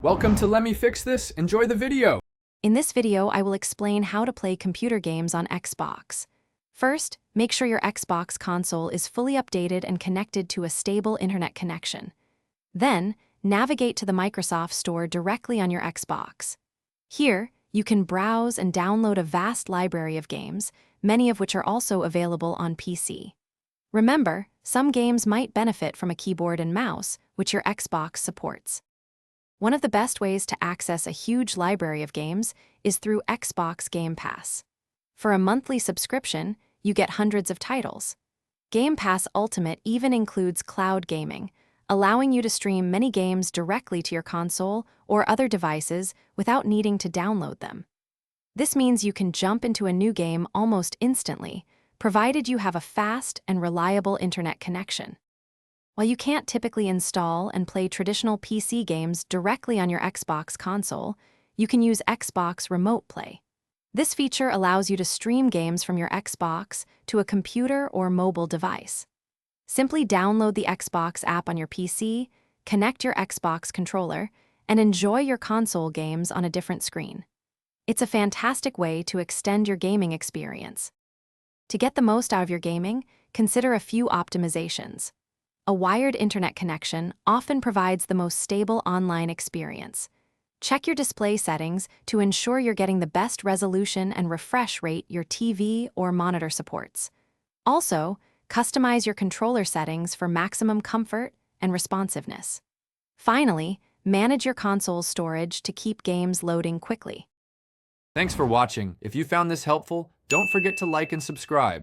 Welcome to Let Me Fix This. Enjoy the video. In this video, I will explain how to play computer games on Xbox. First, make sure your Xbox console is fully updated and connected to a stable internet connection. Then, navigate to the Microsoft Store directly on your Xbox. Here, you can browse and download a vast library of games, many of which are also available on PC. Remember, some games might benefit from a keyboard and mouse, which your Xbox supports. One of the best ways to access a huge library of games is through Xbox Game Pass. For a monthly subscription, you get hundreds of titles. Game Pass Ultimate even includes cloud gaming, allowing you to stream many games directly to your console or other devices without needing to download them. This means you can jump into a new game almost instantly, provided you have a fast and reliable internet connection. While you can't typically install and play traditional PC games directly on your Xbox console, you can use Xbox Remote Play. This feature allows you to stream games from your Xbox to a computer or mobile device. Simply download the Xbox app on your PC, connect your Xbox controller, and enjoy your console games on a different screen. It's a fantastic way to extend your gaming experience. To get the most out of your gaming, consider a few optimizations. A wired internet connection often provides the most stable online experience. Check your display settings to ensure you're getting the best resolution and refresh rate your TV or monitor supports. Also, customize your controller settings for maximum comfort and responsiveness. Finally, manage your console's storage to keep games loading quickly. Thanks for watching. If you found this helpful, don't forget to like and subscribe.